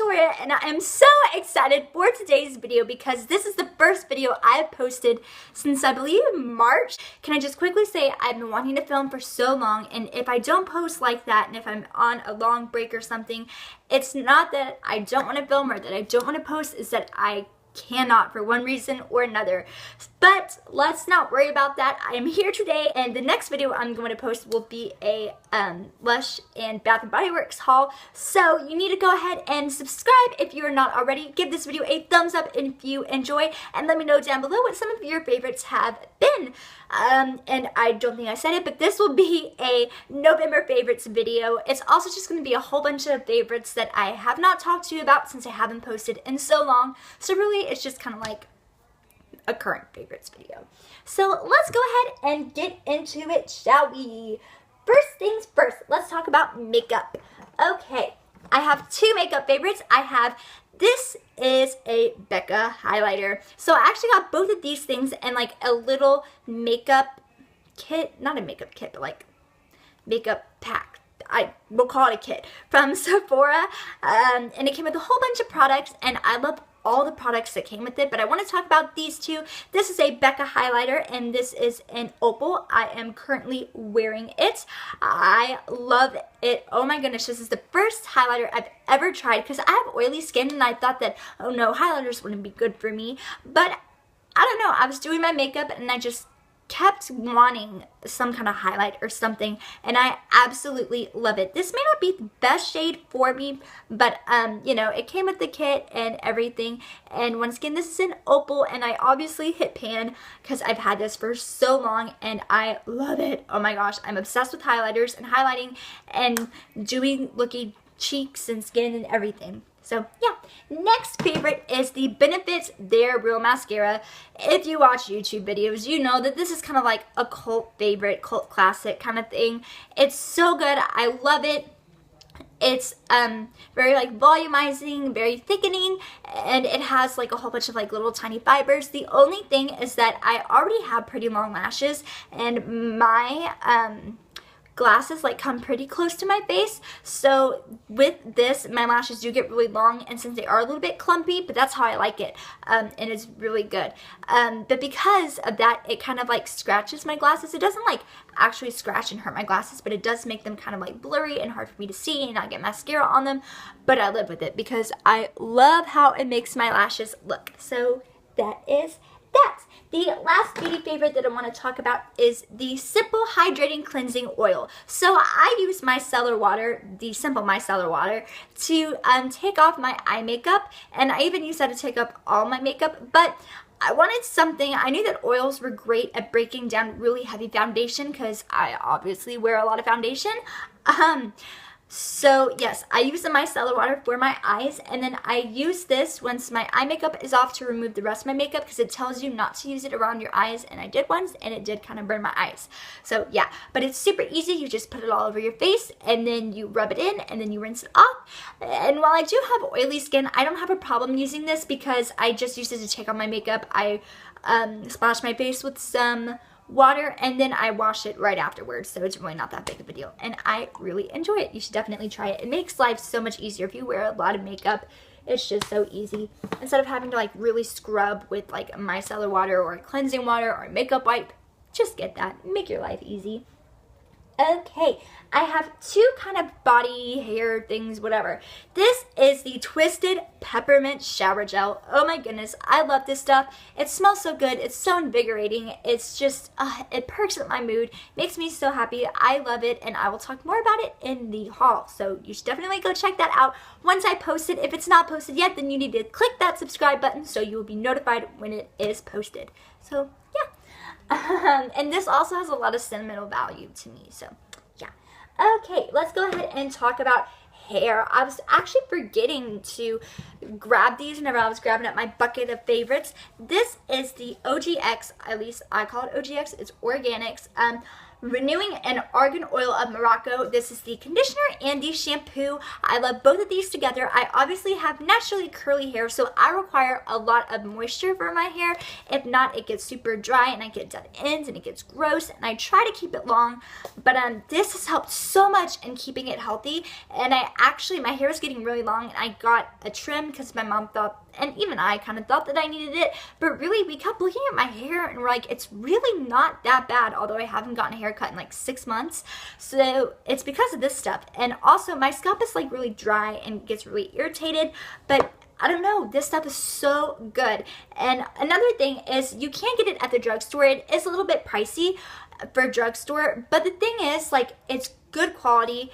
Victoria, and I am so excited for today's video because this is the first video I've posted since I believe March. Can I just quickly say I've been wanting to film for so long, and if I don't post like that and if I'm on a long break or something, it's not that I don't want to film or that I don't want to post, it's that I cannot for one reason or another. But let's not worry about that. I am here today, and the next video I'm going to post will be a Lush and Bath & Body Works haul. So you need to go ahead and subscribe if you are not already. Give this video a thumbs up if you enjoy, and let me know down below what some of your favorites have been. And I don't think I said it, but this will be a November favorites video. It's also just going to be a whole bunch of favorites that I have not talked to you about since I haven't posted in so long. So really, it's just kind of like a current favorites video. So let's go ahead and get into it, shall we? First things first, let's talk about makeup. Okay, I have two makeup favorites. This is a Becca highlighter. So I actually got both of these things and like a little makeup kit, not a makeup kit, but like makeup pack. I will call it a kit from Sephora, and it came with a whole bunch of products, and I love all the products that came with it, but I want to talk about these two. This is a Becca highlighter, and this is an opal. I am currently wearing it. I love it. Oh my goodness, this is the first highlighter I've ever tried because I have oily skin, and I thought that, oh no, highlighters wouldn't be good for me. But I don't know, I was doing my makeup, and I just kept wanting some kind of highlight or something, and I absolutely love it. This may not be the best shade for me, but you know, it came with the kit and everything. And once again, this is an opal, and I obviously hit pan because I've had this for so long and I love it. Oh my gosh, I'm obsessed with highlighters and highlighting and doing looking cheeks and skin and everything. So yeah, next favorite is the Benefits They're Real Mascara. If you watch YouTube videos, you know that this is kind of like a cult favorite, cult classic kind of thing. It's so good. I love it. It's very like volumizing, very thickening, and it has like a whole bunch of like little tiny fibers. The only thing is that I already have pretty long lashes, and my glasses like come pretty close to my face, so with this my lashes do get really long, and since they are a little bit clumpy, but that's how I like it, and it's really good, but because of that, it kind of like scratches my glasses. It doesn't like actually scratch and hurt my glasses, but it does make them kind of like blurry and hard for me to see, and I get mascara on them, but I live with it because I love how it makes my lashes look. So that is that. The last beauty favorite that I want to talk about is the Simple Hydrating Cleansing Oil. So I use micellar water, the Simple Micellar Water, to take off my eye makeup, and I even use that to take up all my makeup, but I wanted something. I knew that oils were great at breaking down really heavy foundation because I obviously wear a lot of foundation. So yes, I use the micellar water for my eyes, and then I use this once my eye makeup is off to remove the rest of my makeup because it tells you not to use it around your eyes, and I did once and it did kind of burn my eyes. So yeah, but it's super easy. You just put it all over your face and then you rub it in and then you rinse it off. And while I do have oily skin, I don't have a problem using this because I just use it to take on my makeup. I splash my face with some water and then I wash it right afterwards, so it's really not that big of a deal, and I really enjoy it. You should definitely try it. It makes life so much easier. If you wear a lot of makeup, it's just so easy. Instead of having to like really scrub with like a micellar water or a cleansing water or a makeup wipe, just get that. Make your life easy. Okay, I have two kind of body hair things, whatever. This is the Twisted Peppermint Shower Gel. Oh my goodness, I love this stuff. It smells so good. It's so invigorating. It's just, it perks up my mood, makes me so happy. I love it, and I will talk more about it in the haul. So you should definitely go check that out once I post it. If it's not posted yet, then you need to click that subscribe button so you will be notified when it is posted. So yeah. And this also has a lot of sentimental value to me, so yeah. Okay, let's go ahead and talk about hair. I was actually forgetting to grab these whenever I was grabbing up my bucket of favorites. This is the OGX, at least I call it OGX, it's Organics, Renewing and Argan Oil of Morocco. This is the conditioner and the shampoo. I love both of these together. I obviously have naturally curly hair, so I require a lot of moisture for my hair. If not, it gets super dry and I get dead ends and it gets gross, and I try to keep it long, but this has helped so much in keeping it healthy. And my hair is getting really long, and I got a trim because my mom thought, and even I kind of thought, that I needed it, but really we kept looking at my hair and we're like, it's really not that bad, although I haven't gotten a haircut in like 6 months. So it's because of this stuff. And also my scalp is like really dry and gets really irritated, but I don't know, this stuff is so good. And another thing is, you can get it at the drugstore. It is a little bit pricey for a drugstore, but the thing is, like, it's good quality,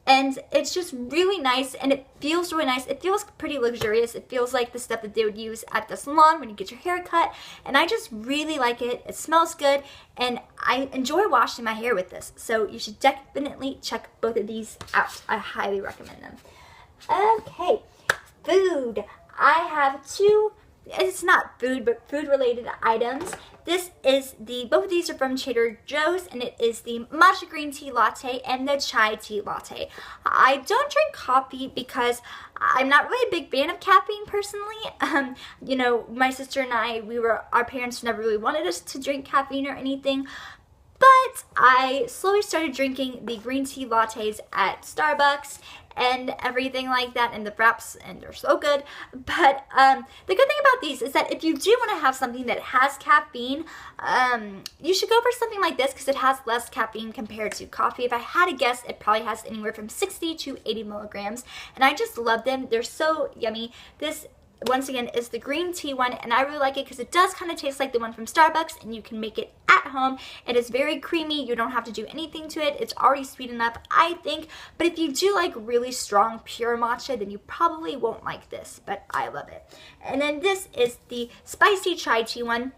and it's just really nice, and it feels really nice. It feels pretty luxurious. It feels like the stuff that they would use at the salon when you get your hair cut, and I just really like it. It smells good, and I enjoy washing my hair with this. So you should definitely check both of these out. I highly recommend them. Okay, food. I have two, it's not food, but food related items. This is both of these are from Trader Joe's, and it is the matcha green tea latte and the chai tea latte. I don't drink coffee because I'm not really a big fan of caffeine personally. You know, my sister and I, our parents never really wanted us to drink caffeine or anything. But I slowly started drinking the green tea lattes at Starbucks and everything like that, and the fraps, and they're so good. But the good thing about these is that if you do want to have something that has caffeine, you should go for something like this because it has less caffeine compared to coffee. If I had to guess, it probably has anywhere from 60 to 80 milligrams, and I just love them. They're so yummy. This, once again, is the green tea one, and I really like it because it does kind of taste like the one from Starbucks, and you can make it at home. It is very creamy. You don't have to do anything to it. It's already sweet enough, I think. But if you do like really strong pure matcha, then you probably won't like this, but I love it. And then this is the spicy chai tea one.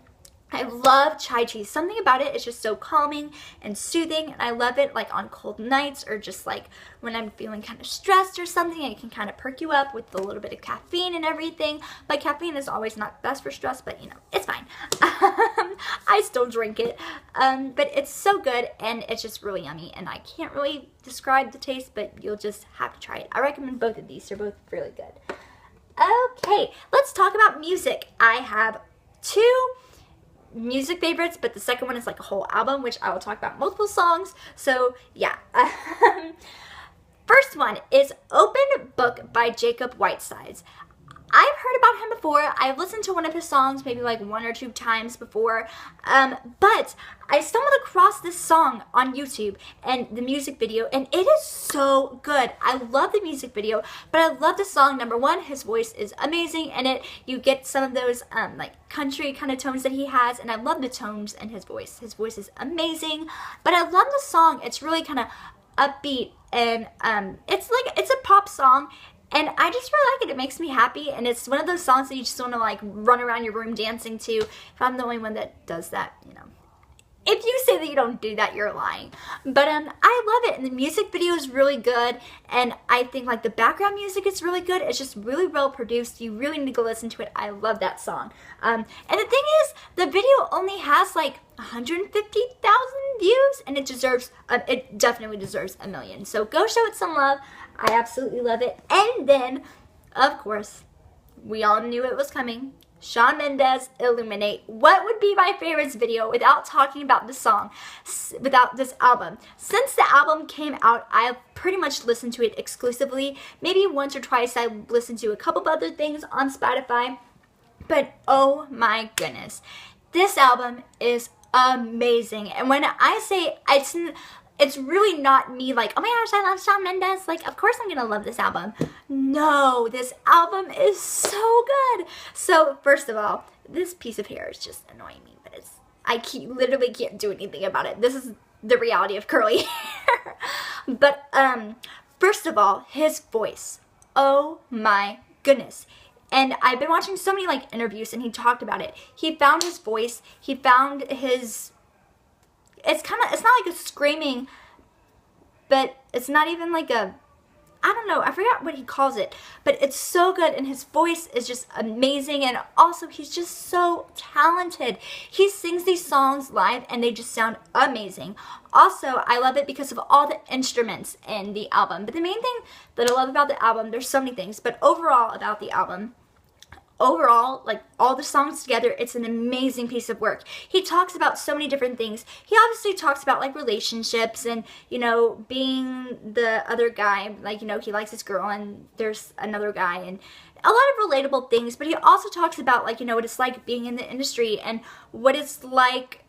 I love chai tea. Something about it is just so calming and soothing, and I love it like on cold nights, or just like when I'm feeling kind of stressed or something. It can kind of perk you up with a little bit of caffeine and everything. But caffeine is always not best for stress, but you know, it's fine. I still drink it, but it's so good, and it's just really yummy, and I can't really describe the taste, but you'll just have to try it. I recommend both of these. They're both really good. Okay, let's talk about music. I have two music favorites, but the second one is like a whole album, which I will talk about multiple songs. So yeah. First one is Open Book by Jacob Whitesides. I've heard about him before. I've listened to one of his songs maybe like 1 or 2 times before, but I stumbled across this song on YouTube and the music video, and it is so good. I love the music video, but I love the song. Number one, his voice is amazing in it. You get some of those like country kind of tones that he has, and I love the tones in his voice. His voice is amazing, but I love the song. It's really kind of upbeat, and it's a pop song. And I just really like it. It makes me happy, and it's one of those songs that you just want to like run around your room dancing to. If I'm the only one that does that, you know. If you say that you don't do that, you're lying. But I love it, and the music video is really good, and I think like the background music is really good. It's just really well produced. You really need to listen to it. I love that song. And the thing is, the video only has like 150,000 views, and it definitely deserves 1 million. So go show it some love. I absolutely love it. And then, of course, we all knew it was coming. Shawn Mendes, Illuminate. What would be my favorites video without talking about this song, without this album? Since the album came out, I've pretty much listened to it exclusively. Maybe once or twice I listened to a couple of other things on Spotify. But oh my goodness, this album is amazing. And when I say it's really not me like, oh my gosh, I love Shawn Mendes. Like, of course I'm gonna love this album. No, this album is so good. So, first of all, this piece of hair is just annoying me, but I literally can't do anything about it. This is the reality of curly hair. But, first of all, his voice. Oh my goodness. And I've been watching so many like interviews, and he talked about it. He found his voice. He found his, it's not like a screaming, but it's not even like a I don't know, I forgot what he calls it, but it's so good, and his voice is just amazing, and also he's just so talented. He sings these songs live and they just sound amazing. Also, I love it because of all the instruments in the album. But the main thing that I love about the album, there's so many things, but overall about the album, overall, like all the songs together, it's an amazing piece of work. He talks about so many different things. He obviously talks about like relationships and, you know, being the other guy, like, you know, he likes this girl and there's another guy, and a lot of relatable things. But he also talks about, like, you know, what it's like being in the industry and what it's like.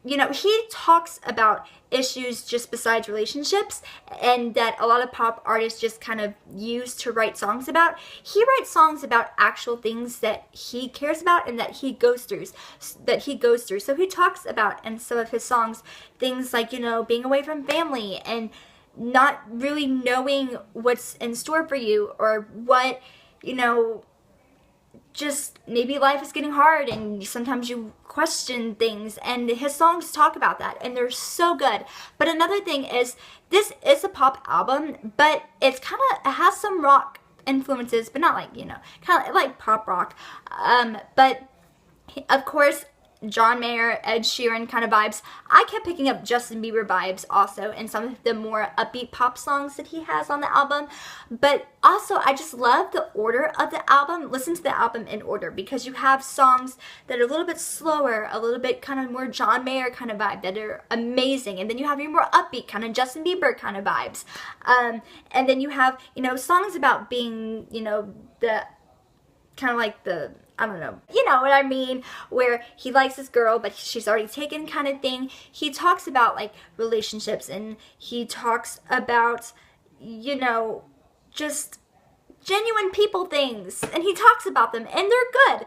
You know, he talks about issues just besides relationships, and that a lot of pop artists just kind of use to write songs about. He writes songs about actual things that he cares about and that he goes through. So he talks about in some of his songs things like, you know, being away from family and not really knowing what's in store for you, or what, you know, just maybe life is getting hard and sometimes you question things, and his songs talk about that and they're so good. But another thing is, this is a pop album, but it's kind of, it has some rock influences, but not like, you know, kind of like pop rock. But of course, John Mayer, Ed Sheeran kind of vibes. I kept picking up Justin Bieber vibes also in some of the more upbeat pop songs that he has on the album. But also, I just love the order of the album. Listen to the album in order, because you have songs that are a little bit slower, a little bit kind of more John Mayer kind of vibe that are amazing. And then you have your more upbeat kind of Justin Bieber kind of vibes. And then you have, you know, songs about being, you know, the kind of like the, I don't know, you know what I mean, where he likes this girl but she's already taken kind of thing. He talks about like relationships, and he talks about, you know, just genuine people things, and he talks about them and they're good.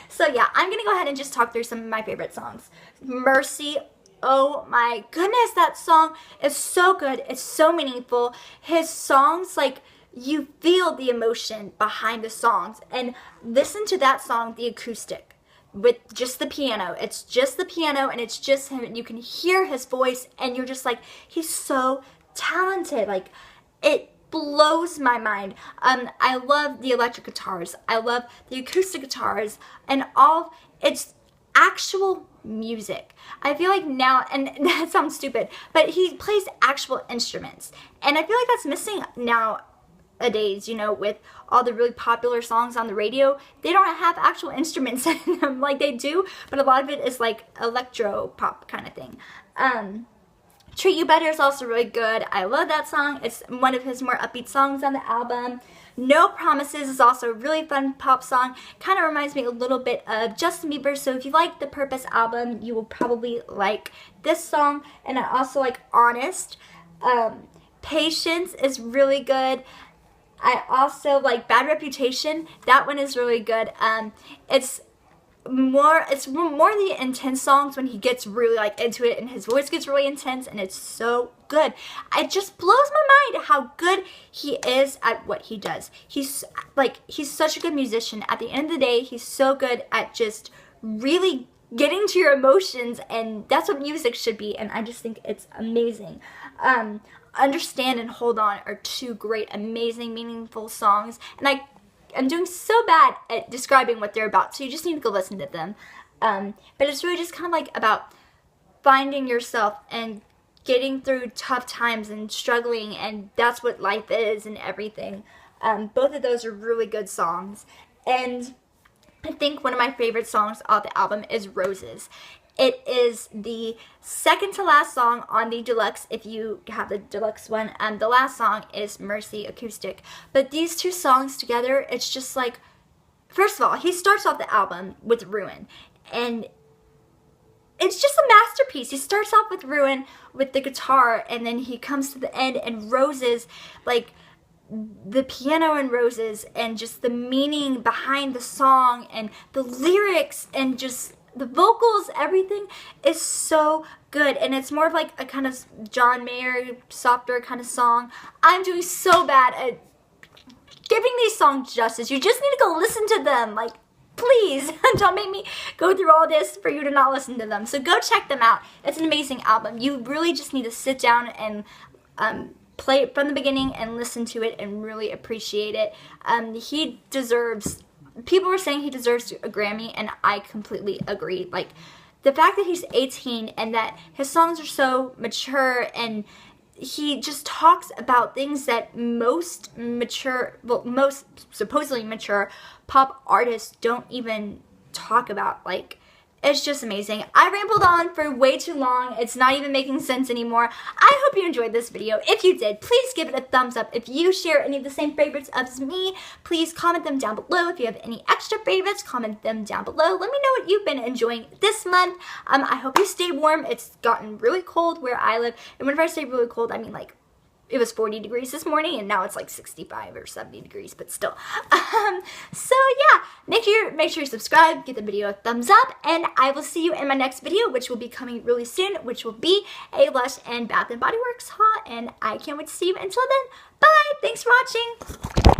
So yeah, I'm gonna go ahead and just talk through some of my favorite songs. Mercy. Oh my goodness, that song is so good. It's so meaningful. His songs, like, you feel the emotion behind the songs. And listen to that song, the acoustic, with just the piano. It's just the piano and it's just him, and you can hear his voice and you're just like, he's so talented. Like, it blows my mind. I love the electric guitars. I love the acoustic guitars and all. It's actual music. I feel like now, and that sounds stupid, but he plays actual instruments. And I feel like that's missing nowadays, you know, with all the really popular songs on the radio. They don't have actual instruments in them like they do, but a lot of it is like electro pop kind of thing. Treat You Better is also really good. I love that song. It's one of his more upbeat songs on the album. No Promises is also a really fun pop song. Kind of reminds me a little bit of Justin Bieber, so if you like the Purpose album, you will probably like this song. And I also like Honest. Patience is really good. I also like Bad Reputation. That one is really good. It's more the intense songs when he gets really like into it and his voice gets really intense, and it's so good. It just blows my mind how good he is at what he does. He's such a good musician. At the end of the day, he's so good at just really getting to your emotions, and that's what music should be, and I just think it's amazing. Understand and Hold On are two great, amazing, meaningful songs, and I'm doing so bad at describing what they're about, so you just need to go listen to them. But it's really just kind of like about finding yourself and getting through tough times and struggling, and that's what life is and everything. Both of those are really good songs. And I think one of my favorite songs off the album is Roses. It is the second to last song on the deluxe, if you have the deluxe one. The last song is Mercy acoustic. But these two songs together, it's just like, first of all, he starts off the album with Ruin. And it's just a masterpiece. He starts off with Ruin with the guitar, and then he comes to the end and Roses, like the piano in Roses, and just the meaning behind the song and the lyrics and just the vocals, everything is so good. And it's more of like a kind of John Mayer, softer kind of song. I'm doing so bad at giving these songs justice. You just need to go listen to them. Like, please, don't make me go through all this for you to not listen to them. So go check them out. It's an amazing album. You really just need to sit down and play it from the beginning and listen to it and really appreciate it. He deserves, people were saying he deserves a Grammy, and I completely agree. Like, the fact that he's 18 and that his songs are so mature, and he just talks about things that most supposedly mature pop artists don't even talk about. Like, it's just amazing. I rambled on for way too long. It's not even making sense anymore. I hope you enjoyed this video. If you did, please give it a thumbs up. If you share any of the same favorites as me, please comment them down below. If you have any extra favorites, comment them down below. Let me know what you've been enjoying this month. I hope you stay warm. It's gotten really cold where I live. And whenever I say really cold, I mean like it was 40 degrees this morning, and now it's like 65 or 70 degrees, but still. So yeah, make sure you subscribe, give the video a thumbs up, and I will see you in my next video, which will be coming really soon, which will be a Lush and Bath & Body Works haul, and I can't wait to see you. Until then, bye! Thanks for watching!